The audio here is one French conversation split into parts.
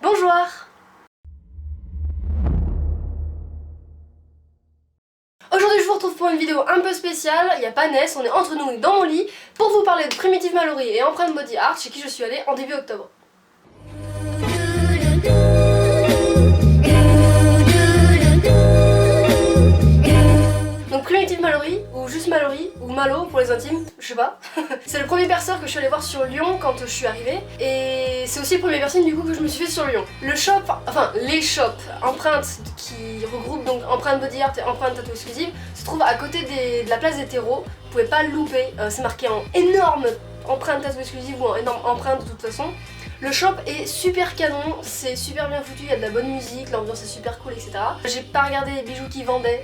Bonjour. Aujourd'hui je vous retrouve pour une vidéo un peu spéciale, il n'y a pas Ness, on est entre nous dans mon lit pour vous parler de Primitive Mallory et Empreinte Body Art chez qui je suis allée en début octobre. Donc Primitive Mallory, ou juste Mallory, ou Malo pour les intimes, je sais pas. C'est le premier perceur que je suis allée voir sur Lyon quand je suis arrivée. Et c'est aussi le premier piercing du coup que je me suis fait sur Lyon. Le shop, enfin les shops Empreinte qui regroupent donc Empreinte Body Art et Empreinte Tattoo Exclusive se trouvent à côté de la place des terreaux. Vous pouvez pas le louper, c'est marqué en énorme Empreinte Tattoo Exclusive ou en énorme empreinte de toute façon. Le shop est super canon, c'est super bien foutu, il y a de la bonne musique, l'ambiance est super cool, etc. J'ai pas regardé les bijoux qu'ils vendaient,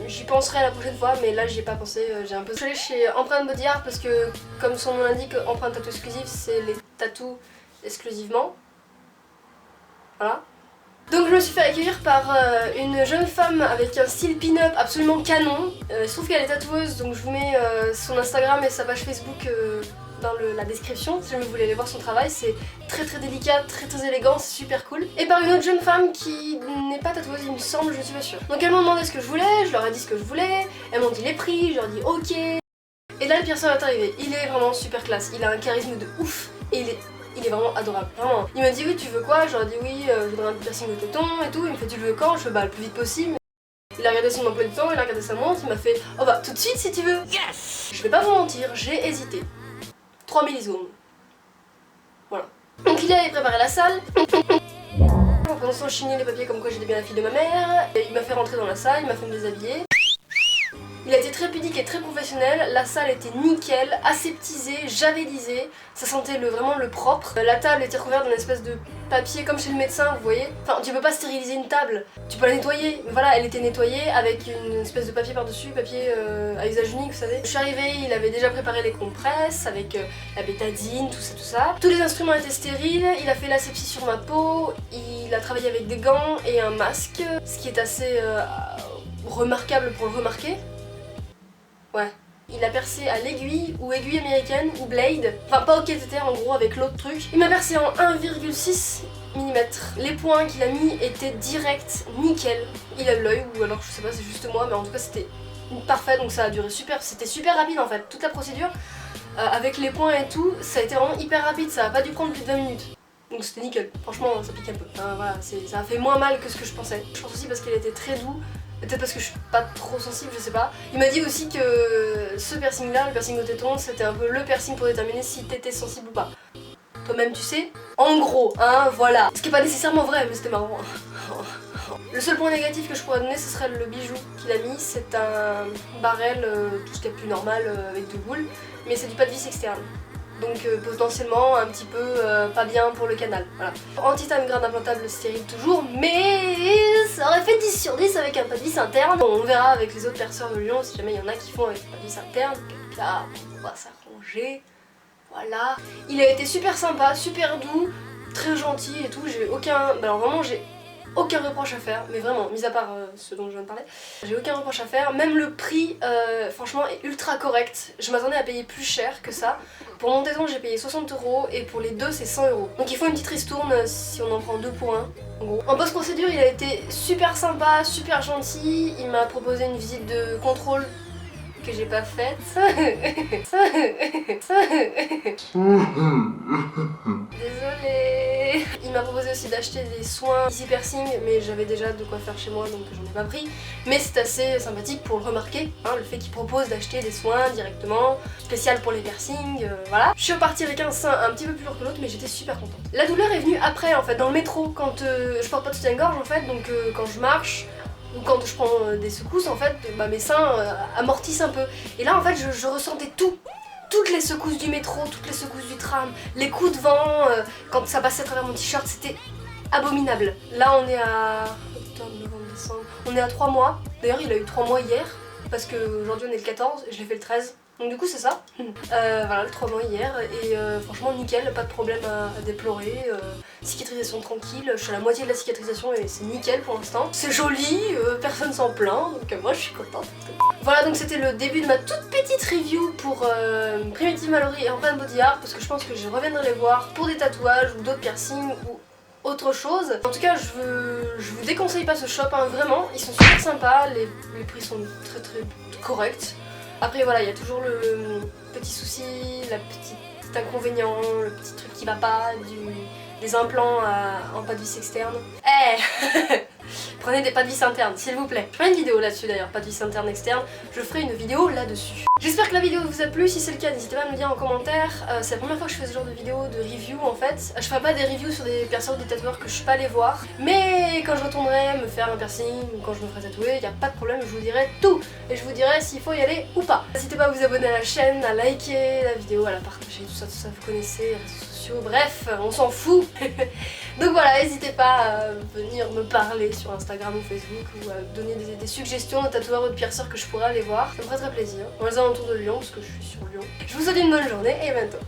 j'y penserai la prochaine fois, mais là j'y ai pas pensé, j'ai un peu... Je suis allée chez Empreinte Body Art parce que, comme son nom l'indique, Empreinte Tattoo Exclusive, c'est les tattoos exclusivement. Voilà. Donc je me suis fait accueillir par une jeune femme avec un style pin-up absolument canon. Il se trouve qu'elle est tatoueuse, donc je vous mets son Instagram et sa page Facebook dans la description si jamais vous voulez aller voir son travail. C'est très délicat, très élégant, c'est super cool. Et par une autre jeune femme qui n'est pas tatoueuse il me semble, je suis pas sûre. Donc elles m'ont demandé ce que je voulais, je leur ai dit ce que je voulais, elles m'ont dit les prix, je leur ai dit ok. Et là le pierceur est arrivé, il est vraiment super classe, il a un charisme de ouf et il est vraiment adorable, vraiment. Il m'a dit oui tu veux quoi, je leur ai dit oui je voudrais un piercing de téton et tout, il me fait tu le veux quand, je fais bah le plus vite possible. Il a regardé son emploi du temps, il a regardé sa montre, il m'a fait oh bah tout de suite si tu veux. Yes. Je vais pas vous mentir, j'ai hésité. 3 millisecondes. Voilà. Donc il allait préparer la salle. En commençant à chiner les papiers comme quoi j'étais bien la fille de ma mère. Et il m'a fait rentrer dans la salle, il m'a fait me déshabiller. Il a été très pudique et très professionnel, la salle était nickel, aseptisée, javélisée, ça sentait vraiment le propre. La table était recouverte d'une espèce de papier comme chez le médecin, vous voyez. Enfin, tu peux pas stériliser une table, tu peux la nettoyer, mais voilà, elle était nettoyée avec une espèce de papier par-dessus, papier à usage unique, vous savez. Je suis arrivée, il avait déjà préparé les compresses avec la bétadine, tout ça. Tous les instruments étaient stériles, il a fait l'asepsie sur ma peau, il a travaillé avec des gants et un masque, ce qui est assez remarquable pour le remarquer. Ouais. Il a percé à l'aiguille, ou aiguille américaine, ou blade. Enfin, pas au cathéter en gros, avec l'autre truc. Il m'a percé en 1,6 mm. Les points qu'il a mis étaient directs, nickel. Il a l'œil, ou alors je sais pas, c'est juste moi, mais en tout cas c'était parfait, donc ça a duré super. C'était super rapide en fait, toute la procédure. Avec les points et tout, ça a été vraiment hyper rapide, ça a pas dû prendre plus de 20 minutes. Donc c'était nickel, franchement ça pique un peu. Voilà, ça a fait moins mal que ce que je pensais. Je pense aussi parce qu'il était très doux. Peut-être parce que je suis pas trop sensible, je sais pas. Il m'a dit aussi que ce piercing là, le piercing au téton, c'était un peu le piercing pour déterminer si t'étais sensible ou pas. Toi-même tu sais. En gros, hein, voilà. Ce qui est pas nécessairement vrai, mais c'était marrant. Le seul point négatif que je pourrais donner, ce serait le bijou qu'il a mis. C'est un barrel, tout ce qui est plus normal avec deux boules, mais c'est du pas de vis externe. Donc potentiellement un petit peu pas bien pour le canal, voilà. En-titane grade implantable stérile toujours, mais ça aurait fait 10 sur 10 avec un pas de vis interne. Bon, on verra avec les autres perceurs de Lyon si jamais il y en a qui font avec pas de vis interne. Là, on va s'arranger, voilà. Il a été super sympa, super doux, très gentil et tout, j'ai aucun... Alors vraiment j'ai aucun reproche à faire, mais vraiment, mis à part ce dont je viens de parler, j'ai aucun reproche à faire. Même le prix, franchement, est ultra correct. Je m'attendais à payer plus cher que ça. Pour mon téton, j'ai payé 60 € et pour les deux, c'est 100 €. Donc il faut une petite ristourne si on en prend 2 pour 1. En gros. En post-procédure, il a été super sympa, super gentil. Il m'a proposé une visite de contrôle que j'ai pas faite. Désolée. Il m'a proposé aussi d'acheter des soins easy piercing, mais j'avais déjà de quoi faire chez moi donc j'en ai pas pris. Mais c'est assez sympathique pour le remarquer, hein, le fait qu'il propose d'acheter des soins directement, spécial pour les piercings, voilà. Je suis repartie avec un sein un petit peu plus lourd que l'autre, mais j'étais super contente. La douleur est venue après en fait, dans le métro, quand je porte pas de soutien-gorge en fait, donc quand je marche, ou quand je prends des secousses en fait, bah, mes seins amortissent un peu. Et là en fait je ressentais tout. Toutes les secousses du métro, toutes les secousses du tram, les coups de vent, quand ça passait à travers mon t-shirt, c'était abominable. Là on est à... octobre, novembre, décembre... On est à 3 mois. D'ailleurs il a eu 3 mois hier, parce qu'aujourd'hui on est le 14 et je l'ai fait le 13. Donc du coup c'est ça. Voilà, le 3 mois hier et franchement nickel, pas de problème à déplorer. Cicatrisation tranquille, je suis à la moitié de la cicatrisation et c'est nickel pour l'instant. C'est joli, personne s'en plaint, donc moi je suis contente. Voilà, donc c'était le début de ma toute petite review pour Primitive Mallory et Empreinte Body Art, parce que je pense que je reviendrai les voir pour des tatouages ou d'autres piercings ou autre chose. En tout cas, je vous déconseille pas ce shop, hein, vraiment, ils sont super sympas, les prix sont très corrects. Après voilà, il y a toujours le petit souci, la petite inconvénient, le petit truc qui va pas, des implants en pas de vis externe. Prenez des pas de vis internes, s'il vous plaît. Je ferai une vidéo là-dessus d'ailleurs, pas de vis interne externe. Je ferai une vidéo là-dessus. J'espère que la vidéo vous a plu. Si c'est le cas, n'hésitez pas à me le dire en commentaire. C'est la première fois que je fais ce genre de vidéo de review en fait. Je ferai pas des reviews sur des pierceurs ou des tatoueurs que je suis pas allée voir. Mais quand je retournerai me faire un piercing ou quand je me ferai tatouer, il n'y a pas de problème, je vous dirai tout. Et je vous dirai s'il faut y aller ou pas. N'hésitez pas à vous abonner à la chaîne, à liker la vidéo, à la partager, tout ça, vous connaissez, les réseaux sociaux, bref, on s'en fout. Donc voilà, n'hésitez pas à venir me parler sur Instagram ou Facebook ou à me donner des suggestions de tatoueurs ou de pierceurs que je pourrais aller voir. Ça me ferait très plaisir. Dans les alentours de Lyon, parce que je suis sur Lyon. Je vous souhaite une bonne journée et à bientôt.